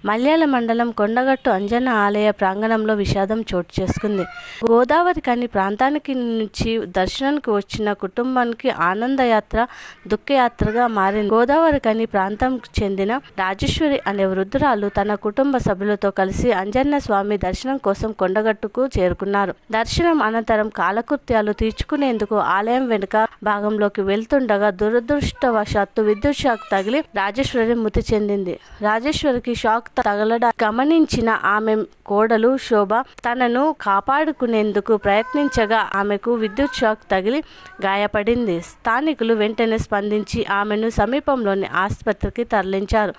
మల్యాల మండలం కొండగట్టు అంజన్న ఆలయ ప్రాంగణంలో విషాదం చోటు చేసుకుంది. గోదావరి కని ప్రాంతానికి నుంచి దర్శనానికి వచ్చిన కుటుంబానికి ఆనందయాత్ర దుఃఖయాత్రగా మారింది. గోదావరి కని ప్రాంతంకు చెందిన రాజేశ్వరి అనే వృద్ధురాలు తన కుటుంబ సభ్యులతో కలిసి అంజన్న స్వామి దర్శనం కోసం కొండగట్టుకు చేరుకున్నారు. దర్శనం అనంతరం కాలకృత్యాలు తీర్చుకునేందుకు ఆలయం వెనుక భాగంలోకి వెళ్తుండగా దురదృష్టవశాత్తు విద్యుత్ షాక్ తగిలి రాజేశ్వరి మృతి చెందింది. రాజేశ్వరికి షాక్ తగలడా గమనించిన ఆమె కోడలు శోభ తనను కాపాడుకునేందుకు ప్రయత్నించగా ఆమెకు విద్యుత్ షాక్ తగిలి గాయపడింది. స్థానికులు వెంటనే స్పందించి ఆమెను సమీపంలోని ఆసుపత్రికి తరలించారు.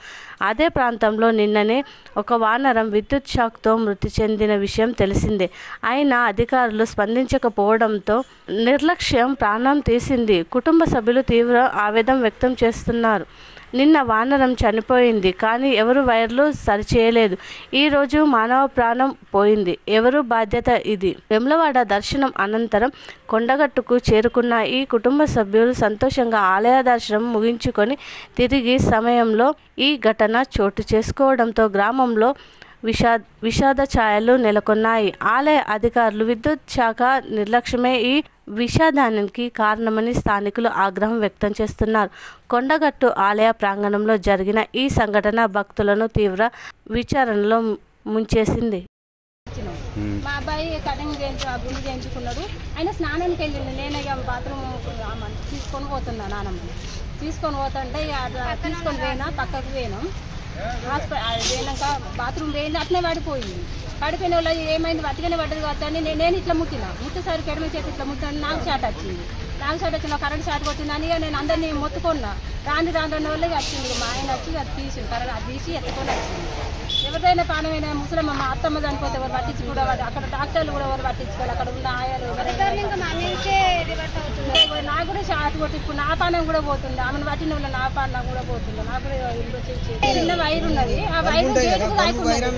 అదే ప్రాంతంలో నిన్ననే ఒక వానరం విద్యుత్ షాక్తో మృతి చెందిన విషయం తెలిసిందే. అయినా అధికారులు స్పందించకపోవడంతో నిర్లక్ష్యం ప్రాణం తీసింది. కుటుంబ సభ్యులు తీవ్ర ఆవేదన వ్యక్తం చేస్తున్నారు. నిన్న వానరం చనిపోయింది, కానీ ఎవరు వైర్లు సరిచేయలేదు. ఈరోజు మానవ ప్రాణం పోయింది. ఎవరు బాధ్యత? ఇది వేములవాడ దర్శనం అనంతరం కొండగట్టుకు చేరుకున్న ఈ కుటుంబ సభ్యులు సంతోషంగా ఆలయ దర్శనం ముగించుకొని తిరిగి సమయంలో ఈ ఘటన చోటు చేసుకోవడంతో గ్రామంలో విషాద ఛాయలు నెలకొన్నాయి. ఆలయ అధికారులు విద్యుత్ శాఖ నిర్లక్ష్యమే ఈ విషాదానికి కారణమని స్థానికులు ఆగ్రహం వ్యక్తం చేస్తున్నారు. కొండగట్టు ఆలయ ప్రాంగణంలో జరిగిన ఈ సంఘటన భక్తులను తీవ్ర విచారణలో ముంచేసింది. మా అబ్బాయి కటింగ్ గుండు చేయించుకున్నాడు. ఆయన స్నానానికి వెళ్ళింది. నేను ఇక బాత్రూమ్ తీసుకొని పోతున్నా. నానమ్మ తీసుకొని పోతుంటే తీసుకొని పోయినా పక్కకు పోయినాం. పోయినాక బాత్రూమ్ పోయింది. అట్లనే పడిపోయింది. పడిపోయిన వాళ్ళు ఏమైంది అతిగానే పడ్డది కావచ్చని నేను ఇట్లా ముట్టేసరికి ఎడమ చేతి ఇట్లా ముట్టాను. నాకు షాట్ వచ్చింది. కరెంట్ షాట్ కొట్టిందని నేను అందరినీ మొత్తుకున్నా. రాని వాళ్ళకి వచ్చింది. మా ఆయన వచ్చి అది తీసి కరెంట్ అది తీసి ఎత్తుకొని వచ్చింది. ఎవరిదైనా ప్రాణమైన ముసలమ్మ మా అత్తమ్మ చనిపోతే ఎవరు పట్టించుకోవడం, అక్కడ డాక్టర్లు కూడా ఎవరు పట్టించుకోవాలి, అక్కడ ఉన్న ఆయాలు నాకు కూడా షాట్ కొట్టి ఇప్పుడు నా పానం కూడా పోతుంది. ఆమెను పట్టిన వాళ్ళు నా పానం కూడా పోతుంది. నాకు కూడా చిన్న వైర్ ఉన్నది. ఆ వైర్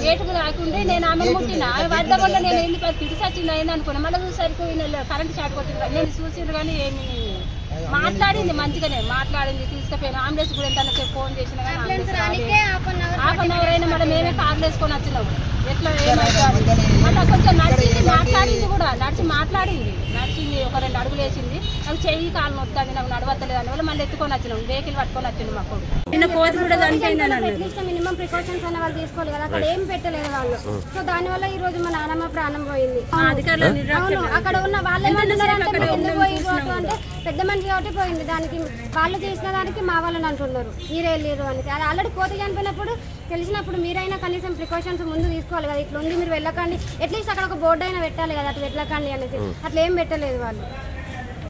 గేటుకు రాకుండే నేను ఆమెను ముట్టిన వద్ద వల్ల నేను వెళ్ళి పిడిసి వచ్చింది అయింది అనుకున్నా. మళ్ళీ చూసరికి కరెంట్ షాట్ కొట్టింది. నేను చూసిండ్రు కానీ ఏమి మాట్లాడింది, మంచిగానే మాట్లాడింది. తీసుకుపోయినా అంబులెన్స్ కూడా ఎంత ఫోన్ చేసినా హాఫ్ అన్ అవర్ అయినా మళ్ళీ మేమే కార్లు వేసుకొని వచ్చినాము. ఎట్లా ఏమైంది మళ్ళీ కొంచెం నడిచింది, మాట్లాడింది కూడా నడిచింది. ఒక 2 అడుగులు వేసింది. నాకు చెయ్యి కాలు నొత్తాది, నాకు నడవత్తలేదు అని వల్ల మళ్ళీ ఎత్తుకొని వచ్చినాం. వెహికల్ పట్టుకొని వచ్చింది. మా కొడుకు నిన్న కోతి కూడా చనిపోయింది. మినిమం ప్రికాషన్స్ అన్న వాళ్ళు తీసుకోవాలి కదా, అక్కడ ఏం పెట్టలేదు వాళ్ళు. సో దానివల్ల ఈ రోజు మా నాన్నమ్మ ప్రాణం పోయింది. అక్కడ ఉన్న వాళ్ళు ఎందుకు పోయిండ్రు అంటే పెద్ద మనిషి కాబట్టి పోయింది. దానికి వాళ్ళు చేసిన దానికి మా వాళ్ళని అంటున్నారు మీరే వెళ్ళారు అని. అది ఆల్రెడీ కోతి చనిపోయినప్పుడు తెలిసినప్పుడు మీరైనా కనీసం ప్రికాషన్స్ ముందు తీసుకోవాలి కదా. ఇట్లా ఉంది మీరు వెళ్ళకండి, అట్లీస్ట్ అక్కడ ఒక బోర్డు అయినా పెట్టాలి కదా, అట్లా వెళ్ళకండి అనేసి. అట్లా ఏం పెట్టలేదు వాళ్ళు.